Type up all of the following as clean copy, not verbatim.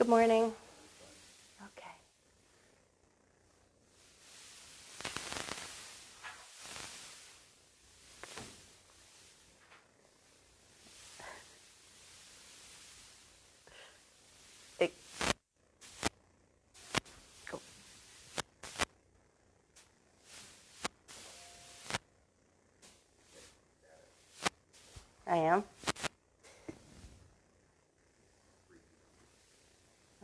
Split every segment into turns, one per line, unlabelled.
Good morning. Okay. Cool. I am.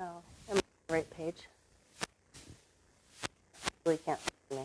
Oh, I'm on the right page. Really can't see me.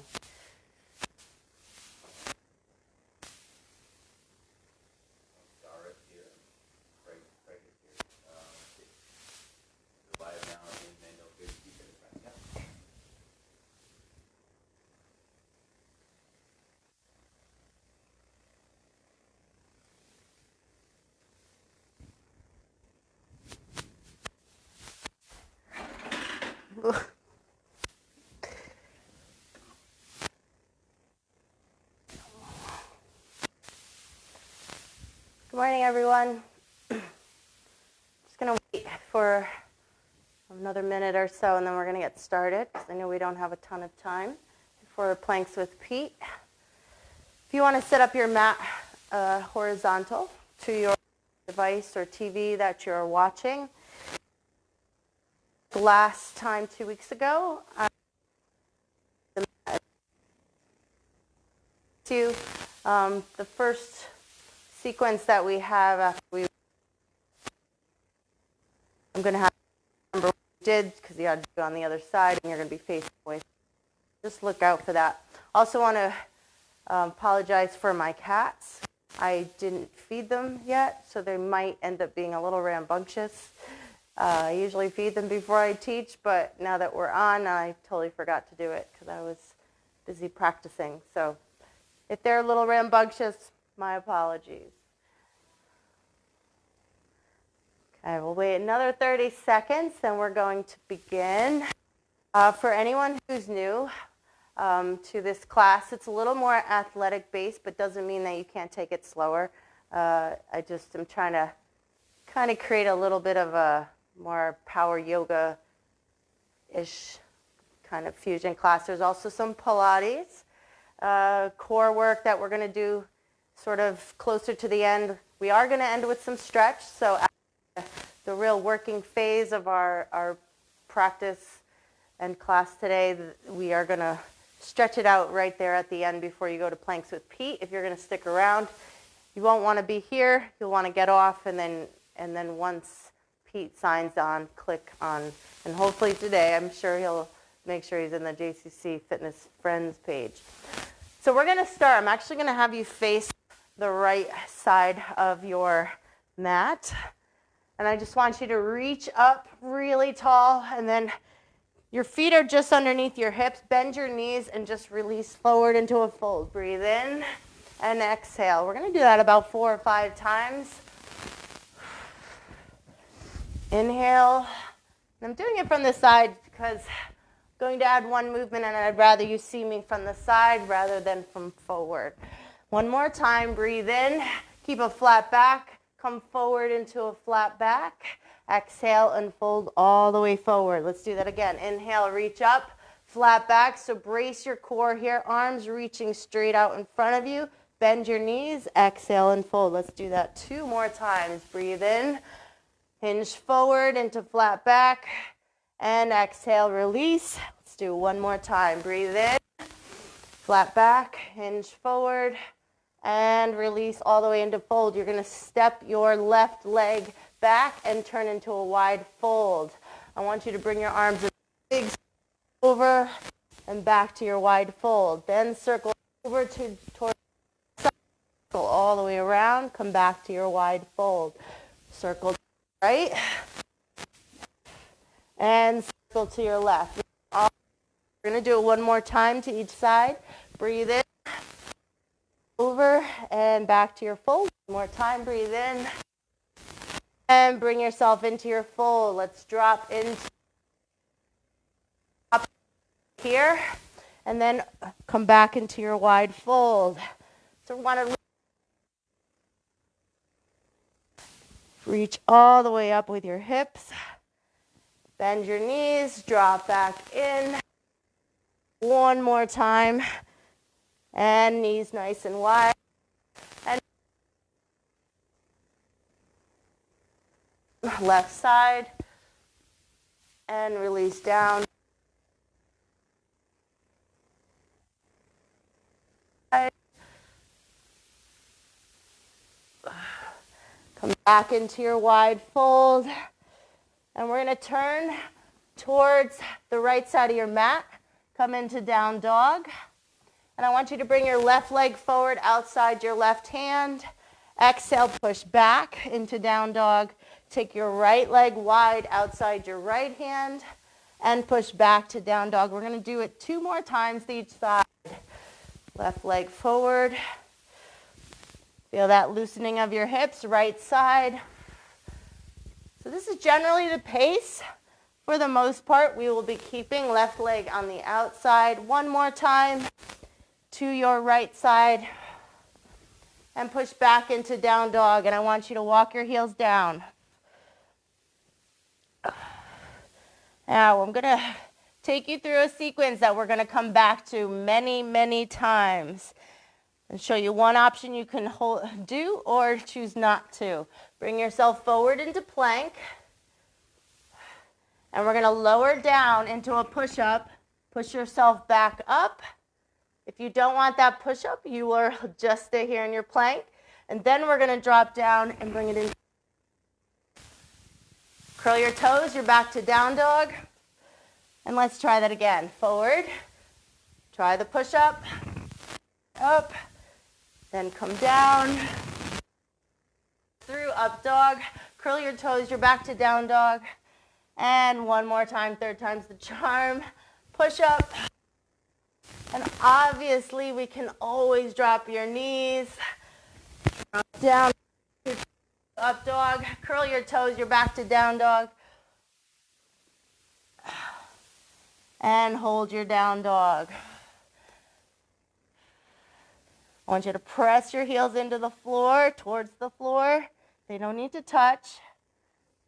Good morning, everyone. Just going to wait for another minute or so, and then we're going to get started, because I know we don't have a ton of time for planks with Pete. If you want to set up your mat horizontal to your device or TV that you're watching, last time 2 weeks ago, the first sequence that we have after I'm going to have to remember what we did, because you had to do it on the other side and you're going to be facing away. Just look out for that. Also want to apologize for my cats. I didn't feed them yet, so they might end up being a little rambunctious. I usually feed them before I teach, but now that we're on, I totally forgot to do it because I was busy practicing. So if they're a little rambunctious, my apologies. Okay, we'll wait another 30 seconds, then we're going to begin. For anyone who's new to this class, it's a little more athletic based, but doesn't mean that you can't take it slower. I just am trying to kind of create a little bit of a more power yoga-ish kind of fusion class. There's also some Pilates core work that we're going to do sort of closer to the end. We are going to end with some stretch, so the real working phase of our practice and class today, we are going to stretch it out right there at the end before you go to planks with Pete. If you're going to stick around, you won't want to be here. You'll want to get off, and then once Pete signs on, click on. And hopefully today, I'm sure he'll make sure he's in the JCC Fitness Friends page. So we're going to start. I'm actually going to have you face the right side of your mat. And I just want you to reach up really tall, and then your feet are just underneath your hips. Bend your knees and just release forward into a fold. Breathe in and exhale. We're going to do that about 4 or 5 times. Inhale. And I'm doing it from the side because I'm going to add one movement, and I'd rather you see me from the side rather than from forward. One more time. Breathe in. Keep a flat back. Come forward into a flat back. Exhale and fold all the way forward. Let's do that again. Inhale, reach up, flat back. So brace your core here. Arms reaching straight out in front of you. Bend your knees. Exhale and fold. Let's do that 2 more times. Breathe in. Hinge forward into flat back. And exhale, release. Let's do 1 more time. Breathe in. Flat back. Hinge forward. And release all the way into fold. You're going to step your left leg back and turn into a wide fold. I want you to bring your arms big over and back to your wide fold. Then circle over towards the side. Circle all the way around. Come back to your wide fold. Circle to your right. And circle to your left. We're going to do it 1 more time to each side. Breathe in. Over and back to your fold. 1 more time. Breathe in. And bring yourself into your fold. Let's drop into up here. And then come back into your wide fold. So we want to reach all the way up with your hips. Bend your knees, drop back in. One more time. And knees nice and wide. And left side. And release down. Come back into your wide fold. And we're going to turn towards the right side of your mat. Come into down dog. And I want you to bring your left leg forward outside your left hand. Exhale, push back into down dog. Take your right leg wide outside your right hand and push back to down dog. We're going to do it 2 more times to each side. Left leg forward. Feel that loosening of your hips, right side. So this is generally the pace. For the most part, we will be keeping left leg on the outside. 1 more time to your right side and push back into down dog. And I want you to walk your heels down. Now I'm going to take you through a sequence that we're going to come back to many, many times and show you one option you can do or choose not to. Bring yourself forward into plank. And we're going to lower down into a push-up. Push yourself back up. If you don't want that push-up, you will just stay here in your plank. And then we're going to drop down and bring it in. Curl your toes, you're back to down dog. And let's try that again. Forward. Try the push-up. Up. Then come down. Through up dog. Curl your toes, you're back to down dog. And one more time, 3rd time's the charm. Push up. And obviously, we can always drop your knees. Drop down. Up dog. Curl your toes, you're back to down dog. And hold your down dog. I want you to press your heels into the floor, towards the floor. They don't need to touch.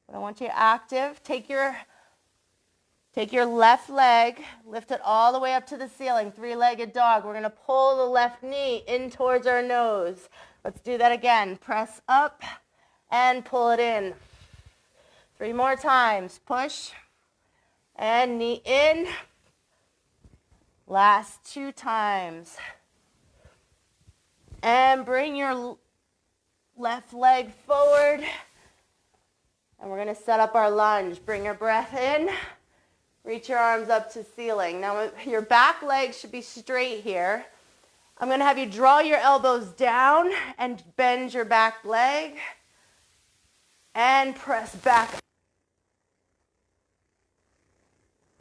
But I want you active. Take your left leg, lift it all the way up to the ceiling, 3-legged dog. We're going to pull the left knee in towards our nose. Let's do that again. Press up and pull it in. 3 more times. Push and knee in. Last 2 times. And bring your left leg forward. And we're going to set up our lunge. Bring your breath in. Reach your arms up to ceiling. Now your back leg should be straight here. I'm going to have you draw your elbows down and bend your back leg. And press back.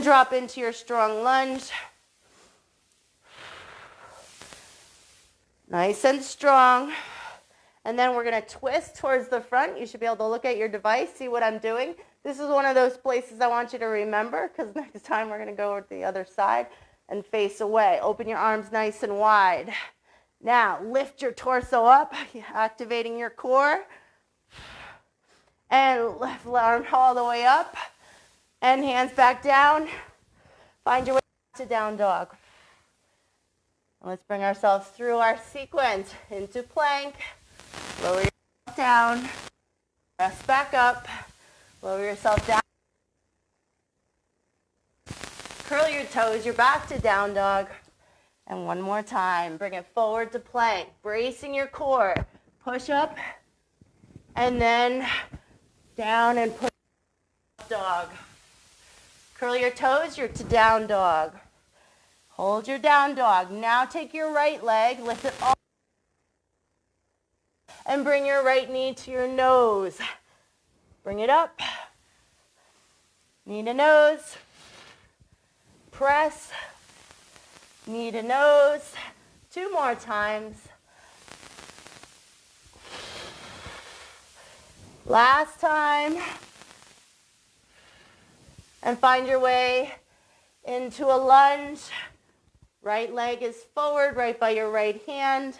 Drop into your strong lunge. Nice and strong. And then we're going to twist towards the front. You should be able to look at your device, see what I'm doing. This is one of those places I want you to remember because next time we're going to go over to the other side and face away. Open your arms nice and wide. Now, lift your torso up, activating your core. And left arm all the way up. And hands back down. Find your way back to down dog. Let's bring ourselves through our sequence into plank. Lower yourself down. Press back up. Lower yourself down. Curl your toes. You're back to down dog. And one more time. Bring it forward to plank. Bracing your core. Push up. And then down and push up dog. Curl your toes. You're to down dog. Hold your down dog. Now take your right leg. Lift it all. And bring your right knee to your nose. Bring it up. Knee to nose. Press. Knee to nose. 2 more times. Last time. And find your way into a lunge. Right leg is forward, right by your right hand.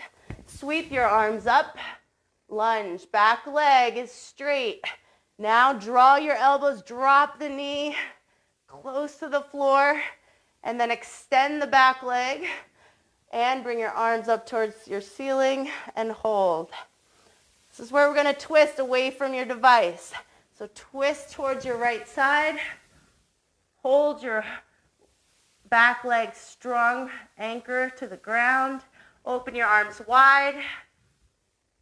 Sweep your arms up. Lunge. Back leg is straight. Now draw your elbows, drop the knee, close to the floor, and then extend the back leg and bring your arms up towards your ceiling and hold. This is where we're going to twist away from your device. So twist towards your right side. Hold your back leg strong, anchor to the ground. Open your arms wide.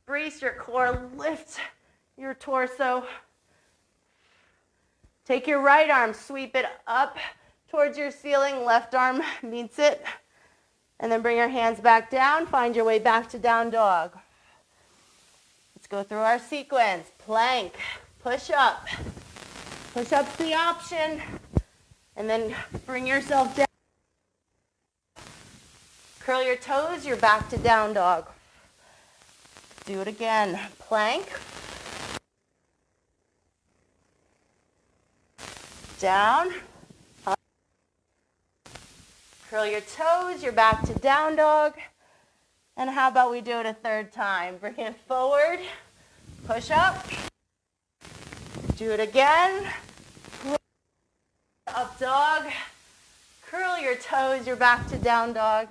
Brace your core, lift your torso. Take your right arm, sweep it up towards your ceiling. Left arm meets it. And then bring your hands back down. Find your way back to down dog. Let's go through our sequence. Plank, push up. Push up's the option. And then bring yourself down. Curl your toes, you're back to down dog. Do it again. Plank. Down. Up. Curl your toes, you're back to down dog. And how about we do it a third time? Bring it forward. Push up. Do it again. Up dog. Curl your toes, you're back to down dog.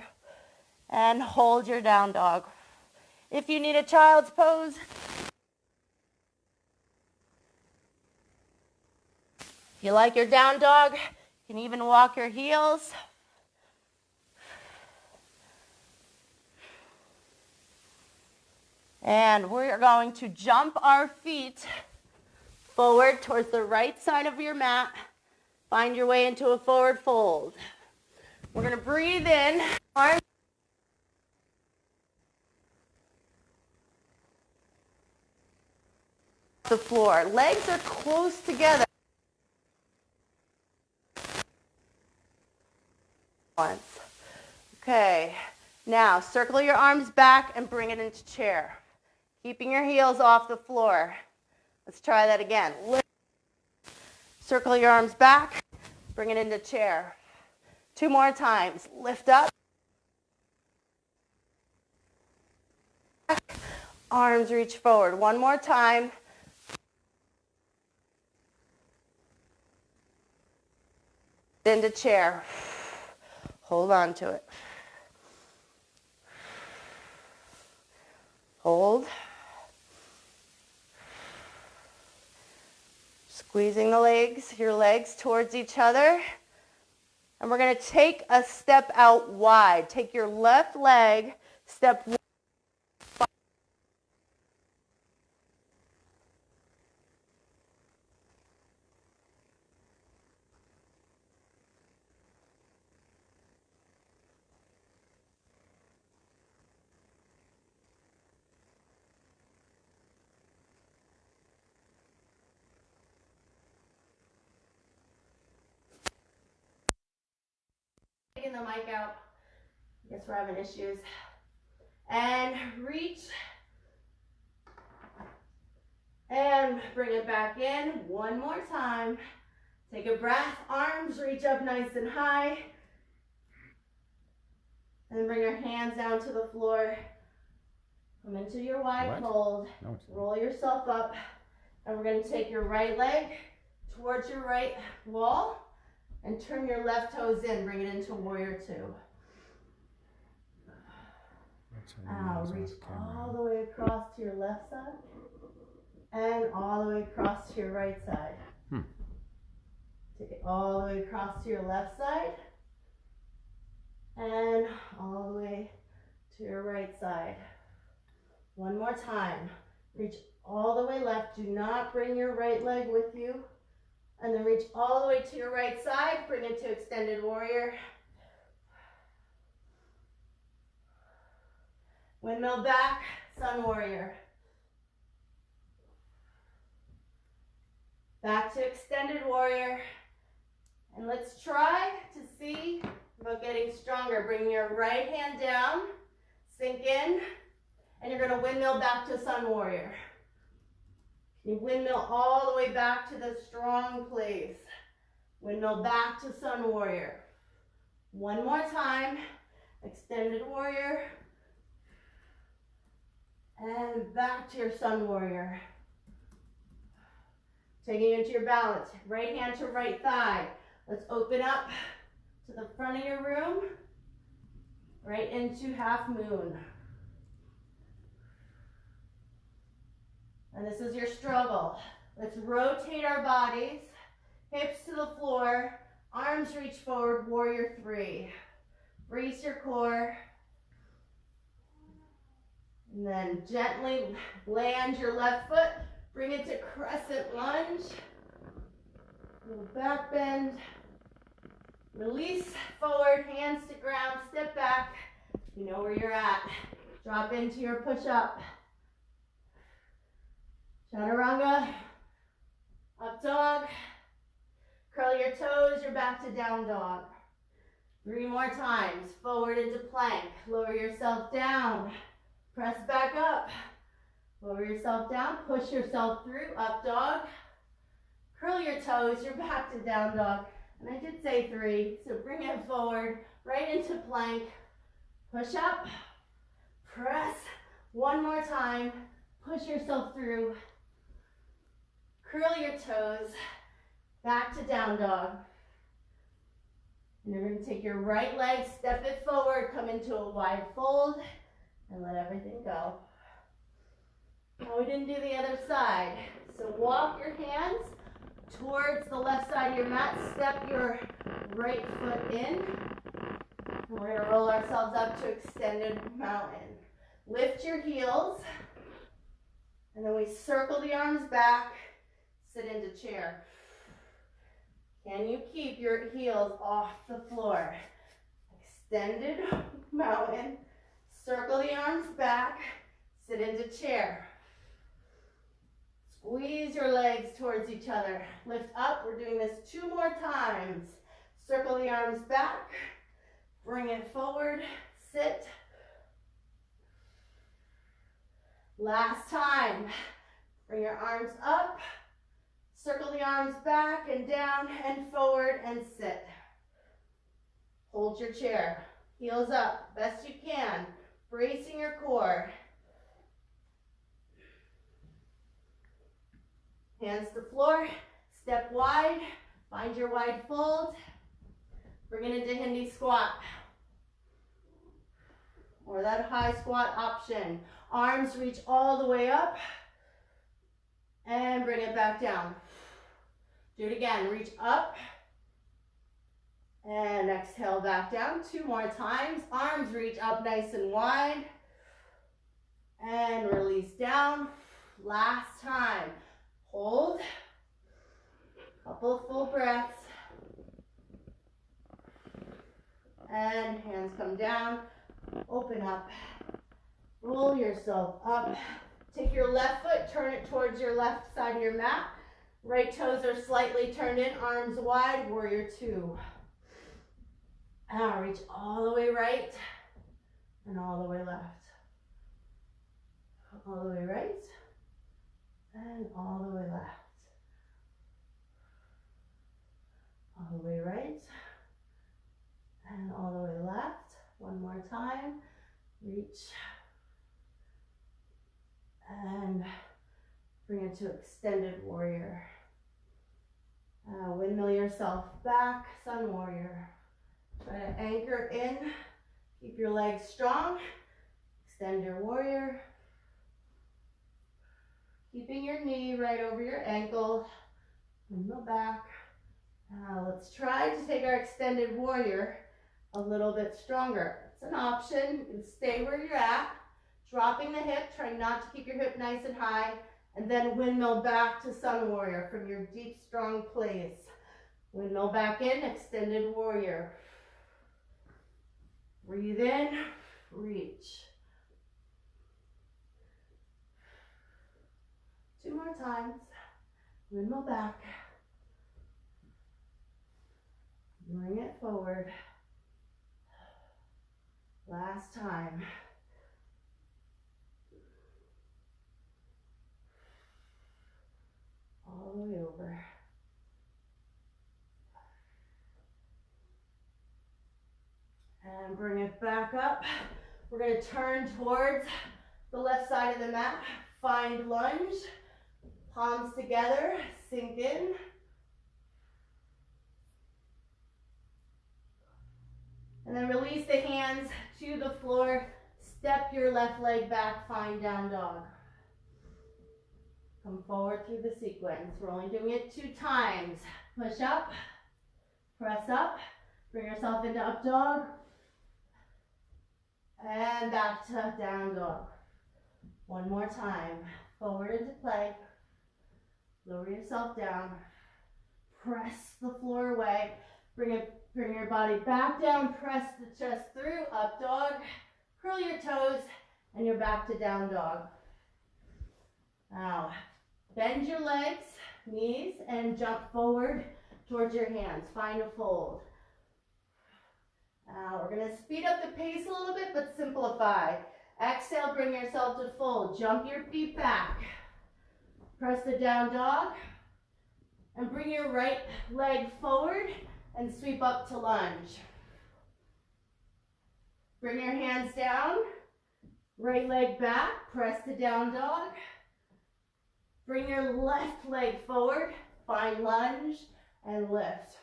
And hold your down dog. If you need a child's pose, if you like your down dog, you can even walk your heels. And we're going to jump our feet forward towards the right side of your mat. Find your way into a forward fold. We're going to breathe in. Arms the floor. Legs are close together. Once. Okay. Now, circle your arms back and bring it into chair. Keeping your heels off the floor. Let's try that again. Circle your arms back. Bring it into chair. 2 more times. Lift up. Arms reach forward. 1 more time. Into chair. Hold on to it. Hold. Squeezing your legs towards each other. And we're going to take a step out wide. Take your left leg, step wide. Taking the mic out. Guess we're having issues. And reach. And bring it back in. 1 more time. Take a breath. Arms reach up nice and high. And then bring your hands down to the floor. Come into your wide fold. No, roll yourself up. And we're going to take your right leg towards your right wall. And turn your left toes in. Bring it into warrior 2. Reach all the way across to your left side. And all the way across to your right side. Take it all the way across to your left side. And all the way to your right side. 1 more time. Reach all the way left. Do not bring your right leg with you. And then reach all the way to your right side. Bring it to extended warrior. Windmill back, sun warrior. Back to extended warrior. And let's try to see about getting stronger. Bring your right hand down, sink in, and you're going to windmill back to sun warrior. You windmill all the way back to the strong place. Windmill back to sun warrior. 1 more time. Extended warrior. And back to your sun warrior. Taking you into your balance. Right hand to right thigh. Let's open up to the front of your room, right into half moon. And this is your struggle. Let's rotate our bodies, hips to the floor, arms reach forward, warrior three. Brace your core. And then gently land your left foot, bring it to crescent lunge. Little back bend. Release forward, hands to ground, step back. You know where you're at. Drop into your push-up. Chaturanga, up dog. Curl your toes, you're back to down dog. 3 more times, forward into plank. Lower yourself down, press back up. Lower yourself down, push yourself through, up dog. Curl your toes, you're back to down dog. And I did say 3, so bring it forward, right into plank. Push up, press. 1 more time, push yourself through. Curl your toes, back to down dog. And you're going to take your right leg, step it forward, come into a wide fold, and let everything go. Now we didn't do the other side. So walk your hands towards the left side of your mat, step your right foot in, and we're going to roll ourselves up to extended mountain. Lift your heels, and then we circle the arms back, sit into chair. Can you keep your heels off the floor? Extended mountain, circle the arms back, sit into chair. Squeeze your legs towards each other. Lift up, we're doing this 2 more times. Circle the arms back, bring it forward, sit. Last time, bring your arms up, circle the arms back and down and forward and sit. Hold your chair, heels up, best you can, bracing your core. Hands to floor, step wide, find your wide fold. Bring it into Hindi squat. Or that high squat option. Arms reach all the way up and bring it back down. Do it again, reach up and exhale back down. 2 more times. Arms reach up nice and wide and release down. Last time. Hold. Couple full breaths. And hands come down. Open up. Roll yourself up. Take your left foot, turn it towards your left side of your mat. Right toes are slightly turned in, arms wide, warrior 2. Now reach all the way right and all the way left. All the way right and all the way left. All the way right and all the way left. 1 more time. Reach and bring it to extended warrior. Windmill yourself back, sun warrior. Try to anchor in, keep your legs strong, extend your warrior. Keeping your knee right over your ankle, windmill back. Let's try to take our extended warrior a little bit stronger. It's an option, you can stay where you're at, dropping the hip, trying not to keep your hip nice and high, and then windmill back to sun warrior from your deep, strong place. Windmill back in, extended warrior. Breathe in, reach. 2 more times. Windmill back. Bring it forward. Last time. All the way over. And bring it back up. We're going to turn towards the left side of the mat. Find lunge. Palms together. Sink in. And then release the hands to the floor. Step your left leg back, find down dog. Come forward through the sequence. We're only doing it 2 times. Push up, press up, bring yourself into up dog, and back to down dog. One more time. Forward into plank. Lower yourself down. Press the floor away. Bring your body back down. Press the chest through. Up dog. Curl your toes, and you're back to down dog. Now, bend your legs, knees, and jump forward towards your hands. Find a fold. Now, we're going to speed up the pace a little bit, but simplify. Exhale, bring yourself to fold. Jump your feet back. Press the down dog. And bring your right leg forward and sweep up to lunge. Bring your hands down. Right leg back. Press the down dog. Bring your left leg forward. Find lunge and lift.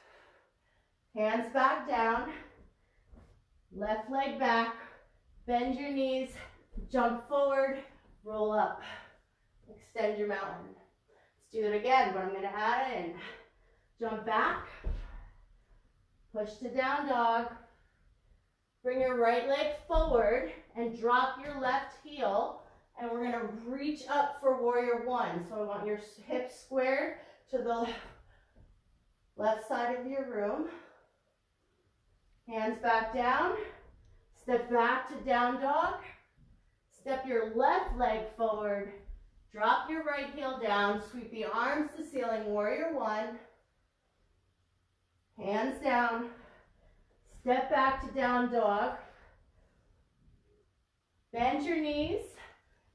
Hands back down. Left leg back. Bend your knees, jump forward, roll up, extend your mountain. Let's do it again, but I'm going to add in. Jump back, push to down dog, bring your right leg forward and drop your left heel, and we're going to reach up for warrior 1. So I want your hips squared to the left side of your room. Hands back down. Step back to down dog. Step your left leg forward. Drop your right heel down. Sweep the arms to ceiling. Warrior 1. Hands down. Step back to down dog. Bend your knees.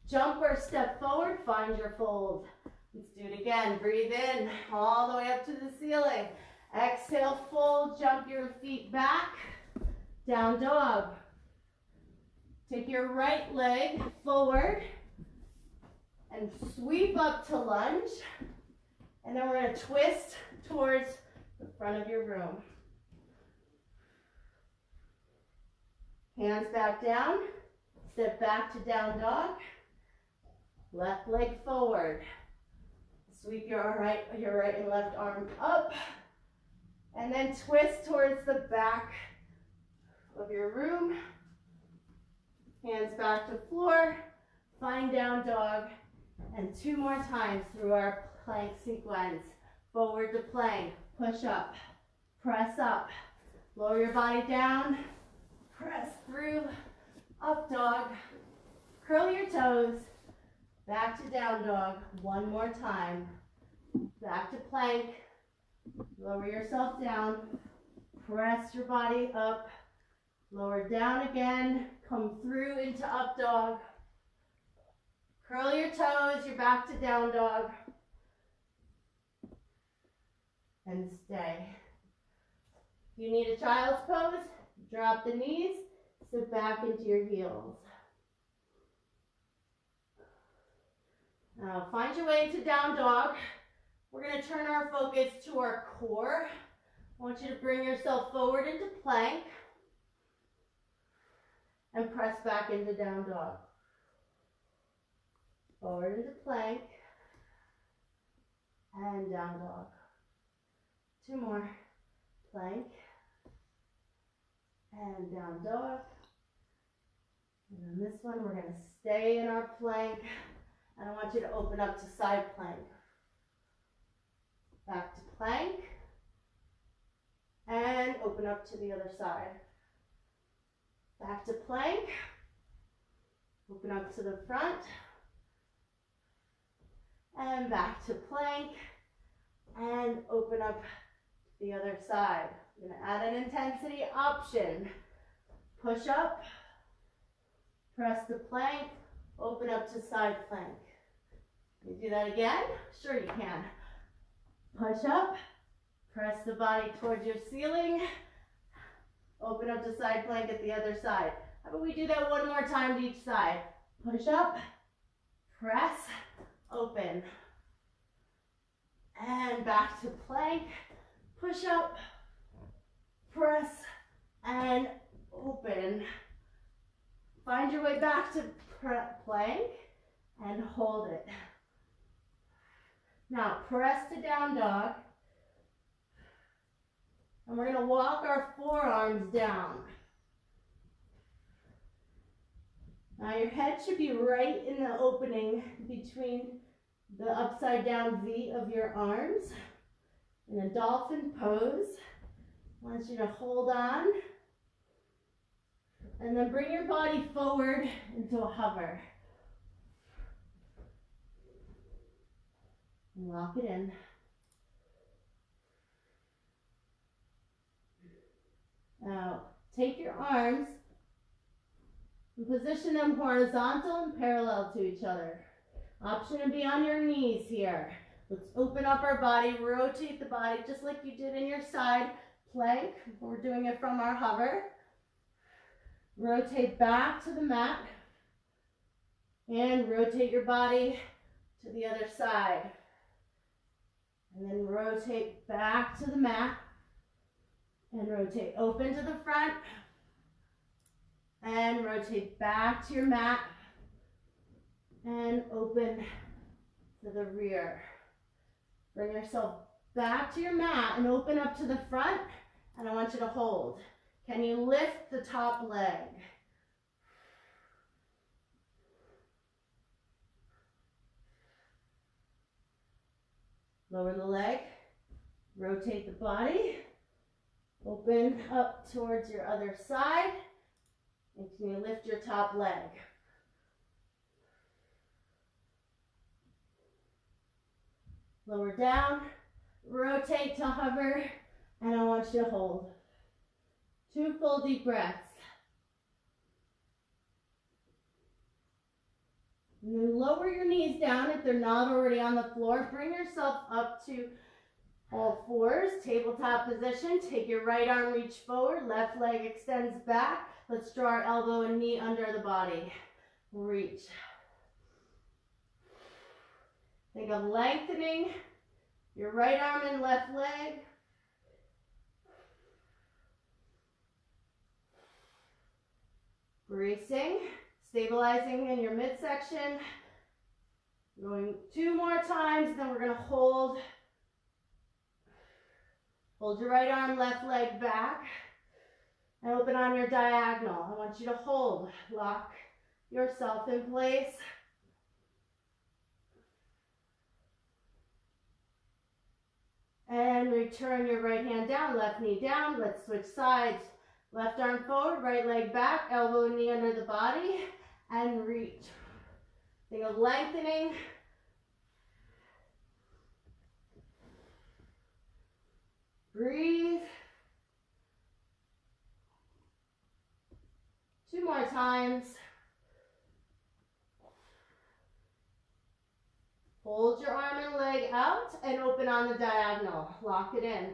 Jump or step forward. Find your fold. Let's do it again. Breathe in all the way up to the ceiling. Exhale, fold. Jump your feet back. Down dog. Take your right leg forward and sweep up to lunge. And then we're going to twist towards the front of your room. Hands back down. Step back to down dog. Left leg forward. Sweep your right and left arm up. And then twist towards the back of your room. Hands back to floor, find down dog, and 2 more times through our plank sequence. Forward to plank, push up, press up, lower your body down, press through, up dog, curl your toes, back to down dog, 1 more time, back to plank, lower yourself down, press your body up, lower down again, come through into up dog. Curl your toes, you're back to down dog. And stay. If you need a child's pose, drop the knees, sit back into your heels. Now find your way into down dog. We're going to turn our focus to our core. I want you to bring yourself forward into plank. And press back into down dog. Forward into plank. And down dog. 2 more. Plank. And down dog. And then this one, we're going to stay in our plank. And I want you to open up to side plank. Back to plank. And open up to the other side. Back to plank. Open up to the front. And back to plank. And open up to the other side. I'm going to add an intensity option. Push up. Press the plank. Open up to side plank. Can you do that again? Sure you can. Push up. Press the body towards your ceiling. Open up to side plank at the other side. How about we do that 1 more time to each side? Push up, press, open. And back to plank. Push up, press, and way back to plank and hold it. Now press to down dog. And we're going to walk our forearms down. Now your head should be right in the opening between the upside down V of your arms in a dolphin pose. I want you to hold on and then bring your body forward into a hover. And lock it in. Now take your arms and position them horizontal and parallel to each other. Option to be on your knees here. Let's open up our body, rotate the body just like you did in your side plank. We're doing it from our hover. Rotate back to the mat and rotate your body to the other side. And then rotate back to the mat and rotate open to the front and rotate back to your mat and open to the rear. Bring yourself back to your mat and open up to the front, and I want you to hold. Can you lift the top leg? Lower the leg, rotate the body, open up towards your other side, and can you lift your top leg? Lower down, rotate to hover, and I want you to hold. 2 full deep breaths. And then lower your knees down if they're not already on the floor. Bring yourself up to all fours, tabletop position. Take your right arm, reach forward, left leg extends back. Let's draw our elbow and knee under the body. Reach. Think of lengthening your right arm and left leg. Bracing, stabilizing in your midsection. Going 2 more times, then we're going to hold. Hold your right arm, left leg back, and open on your diagonal. I want you to hold, lock yourself in place. And return your right hand down, left knee down. Let's switch sides. Left arm forward, right leg back, elbow and knee under the body, and reach. Think of lengthening. Breathe. 2 more times. Hold your arm and leg out and open on the diagonal. Lock it in.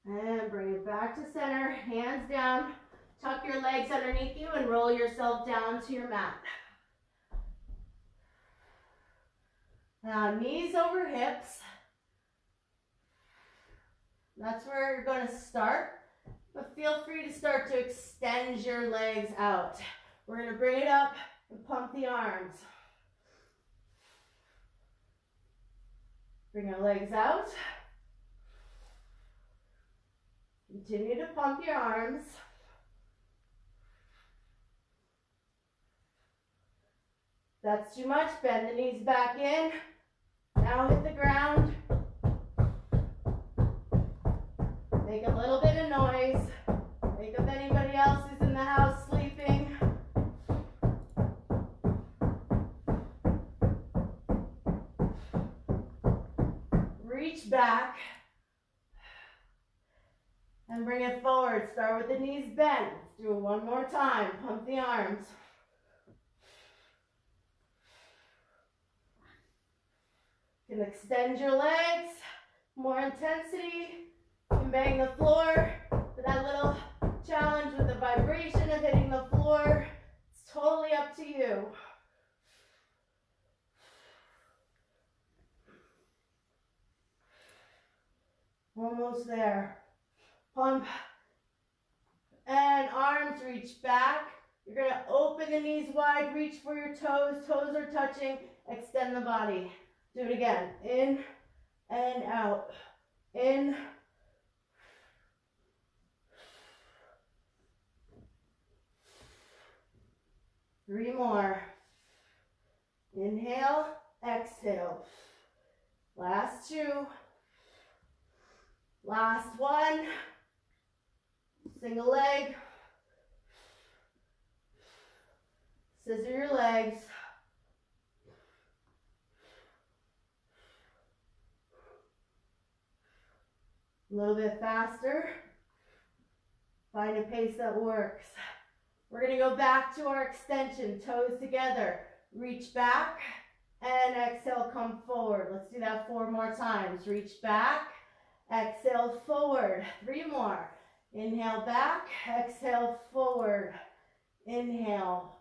And bring it back to center, hands down. Tuck your legs underneath you and roll yourself down to your mat. Now knees over hips. That's where you're going to start, but feel free to start to extend your legs out. We're going to bring it up and pump the arms. Bring your legs out. Continue to pump your arms. If that's too much, bend the knees back in. Now hit the ground. Make a little bit of noise. Wake up anybody else who's in the house sleeping. Reach back and bring it forward. Start with the knees bent. Let's do it one more time. Pump the arms. You can extend your legs. More intensity. You can bang the floor for that little challenge with the vibration of hitting the floor. It's totally up to you. Almost there. Pump. And arms reach back. You're going to open the knees wide, reach for your toes. Toes are touching. Extend the body. Do it again. In and out. In. Three more. Inhale, exhale. Last two. Last one. Single leg. Scissor your legs. A little bit faster. Find a pace that works. We're going to go back to our extension, toes together. Reach back and exhale, come forward. Let's do that 4 more times. Reach back, exhale, forward. 3 more. Inhale back, exhale, forward. Inhale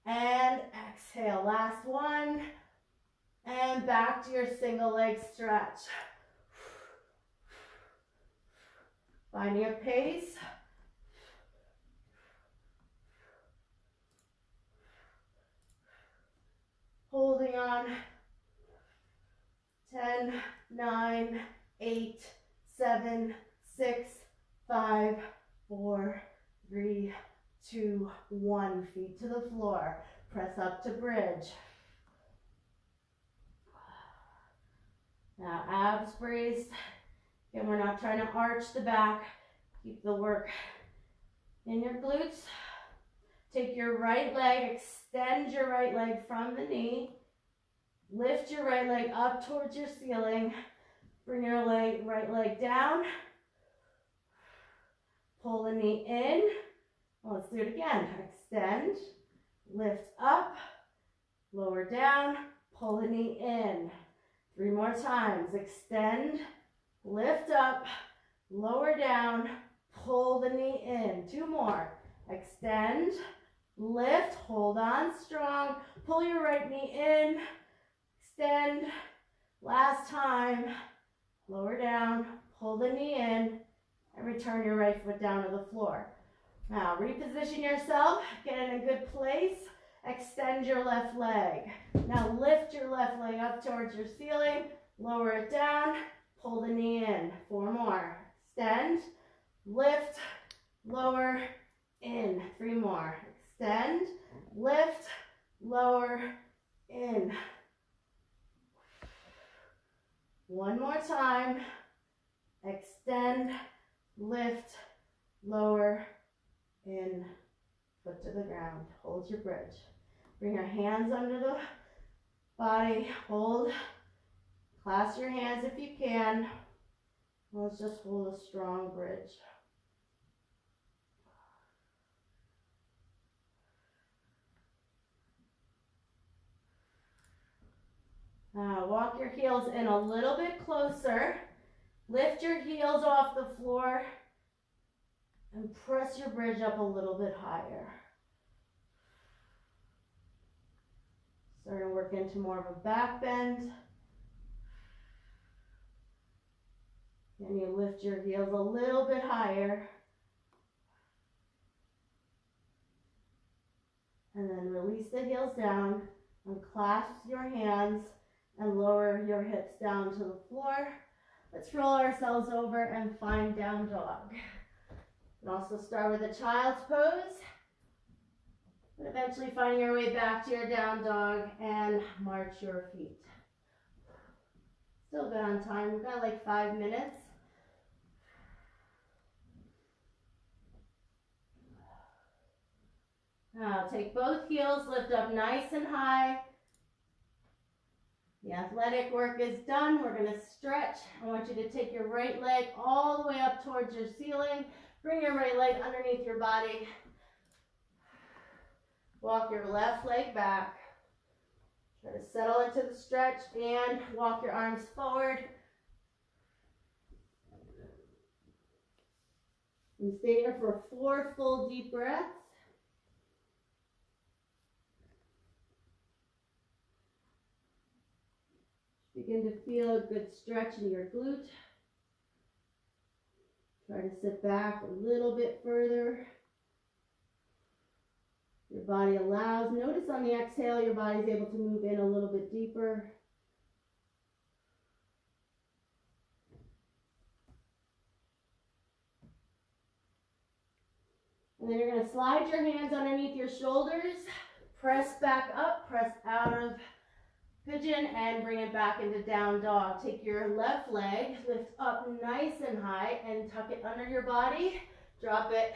and exhale. Last one. And back to your single leg stretch. Find your pace. Holding on. 10, 9, 8, 7, 6, 5, 4, 3, 2, 1. Feet to the floor. Press up to bridge. Now abs braced. And we're not trying to arch the back. Keep the work in your glutes. Take your right leg, extend your right leg from the knee. Lift your right leg up towards your ceiling. Bring your right leg down. Pull the knee in. Let's do it again. Extend, lift up, lower down, pull the knee in. 3 more times. Extend, lift up, lower down, pull the knee in. 2 more. Extend, lift, hold on strong, pull your right knee in, extend. Last time. Lower down, pull the knee in, and return your right foot down to the floor. Now reposition yourself, get in a good place, extend your left leg. Now lift your left leg up towards your ceiling, lower it down, pull the knee in. 4 more. Extend, lift, lower, in. 3 more. Extend, lift, lower, in. 1 more time. Extend, lift, lower, in. Foot to the ground. Hold your bridge. Bring your hands under the body. Hold. Clasp your hands if you can. Let's just hold a strong bridge. Walk your heels in a little bit closer. Lift your heels off the floor and press your bridge up a little bit higher. Starting to work into more of a back bend. And you lift your heels a little bit higher. And then release the heels down and clasp your hands and lower your hips down to the floor. Let's roll ourselves over and find down dog. You can also start with a child's pose, and eventually finding your way back to your down dog and march your feet. Still good on time. We've got like 5 minutes. Now take both heels, lift up nice and high. The athletic work is done. We're going to stretch. I want you to take your right leg all the way up towards your ceiling. Bring your right leg underneath your body. Walk your left leg back. Try to settle into the stretch and walk your arms forward. And stay here for 4 full deep breaths. Begin to feel a good stretch in your glute. Try to sit back a little bit further. Your body allows. Notice on the exhale, your body's able to move in a little bit deeper. And then you're going to slide your hands underneath your shoulders, press back up, press out of pigeon, and bring it back into down dog. Take your left leg, lift up nice and high, and tuck it under your body. Drop it.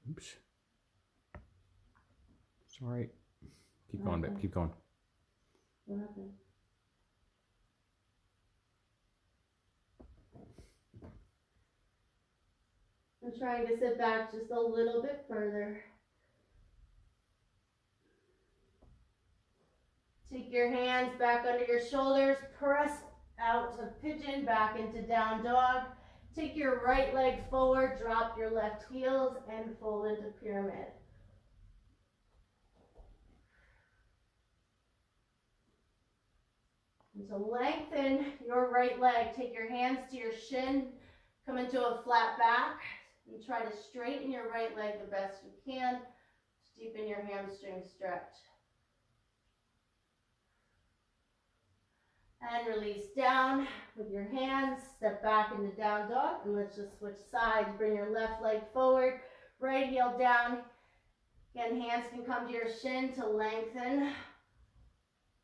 Oops. It's all right. Keep going, babe. Keep going.
What happened? I'm trying to sit back just a little bit further. Take your hands back under your shoulders, press out of pigeon, back into down dog. Take your right leg forward, drop your left heels, and fold into pyramid. And to lengthen your right leg, take your hands to your shin, come into a flat back, and try to straighten your right leg the best you can to deepen your hamstring stretch. And release down with your hands, step back into down dog, and let's just switch sides. Bring your left leg forward, right heel down. Again, hands can come to your shin to lengthen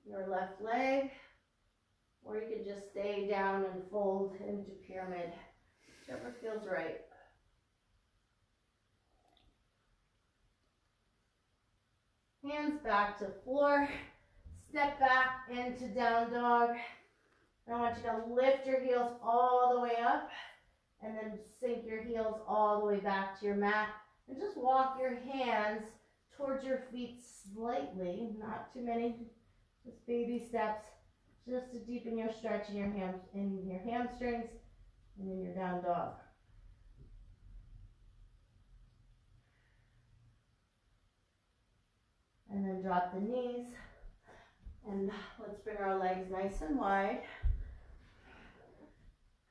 your left leg, or you can just stay down and fold into pyramid, whichever feels right. Hands back to floor. Step back into down dog. And I want you to lift your heels all the way up and then sink your heels all the way back to your mat. And just walk your hands towards your feet slightly, not too many, just baby steps, just to deepen your stretch in your hamstrings and in your down dog. And then drop the knees. And let's bring our legs nice and wide.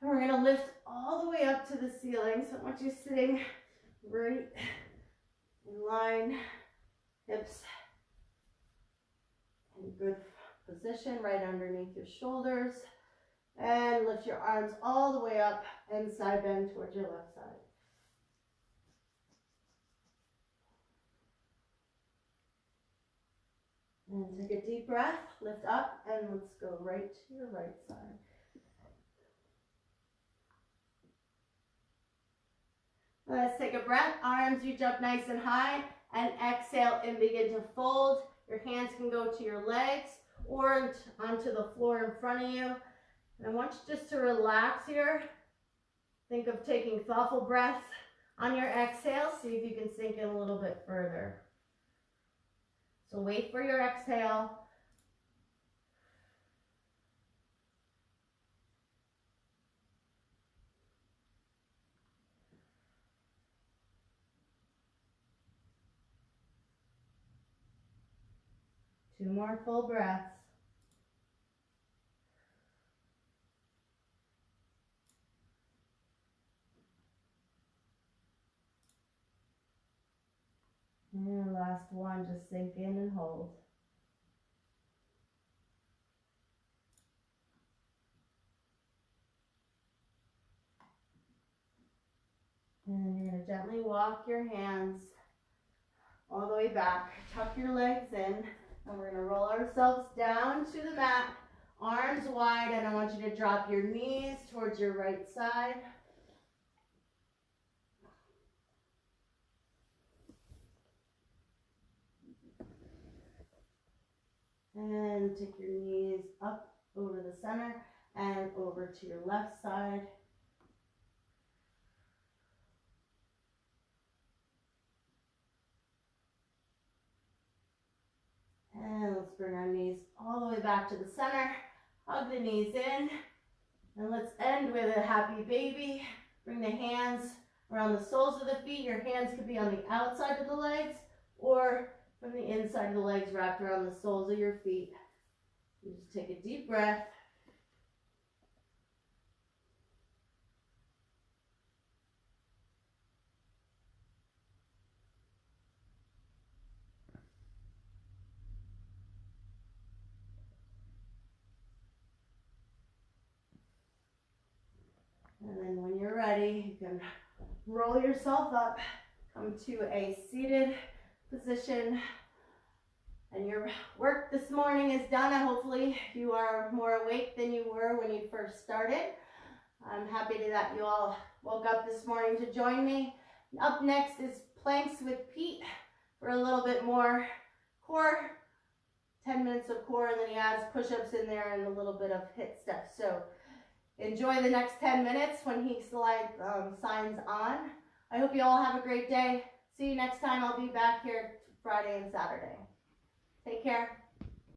And we're going to lift all the way up to the ceiling. So I want you sitting right in line, hips in good position, right underneath your shoulders. And lift your arms all the way up and side bend towards your left side. And take a deep breath, lift up, and let's go right to your right side. Let's take a breath, arms reach up nice and high, and exhale and begin to fold. Your hands can go to your legs or onto the floor in front of you. And I want you just to relax here. Think of taking thoughtful breaths on your exhale. See if you can sink in a little bit further. So wait for your exhale. Two more full breaths. And last one, just sink in and hold. And you're going to gently walk your hands all the way back. Tuck your legs in. And we're going to roll ourselves down to the mat. Arms wide. And I want you to drop your knees towards your right side. And take your knees up over the center and over to your left side. And let's bring our knees all the way back to the center. Hug the knees in. And let's end with a happy baby. Bring the hands around the soles of the feet. Your hands could be on the outside of the legs or from the inside of the legs wrapped around the soles of your feet. You just take a deep breath. And then when you're ready, you can roll yourself up, come to a seated position. And your work this morning is done. Hopefully you are more awake than you were when you first started. I'm happy that you all woke up this morning to join me. Up next is planks with Pete for a little bit more core, 10 minutes of core, and then he adds push-ups in there and a little bit of HIIT stuff. So enjoy the next 10 minutes when he signs on. I hope you all have a great day. See you next time. I'll be back here Friday and Saturday. Take care.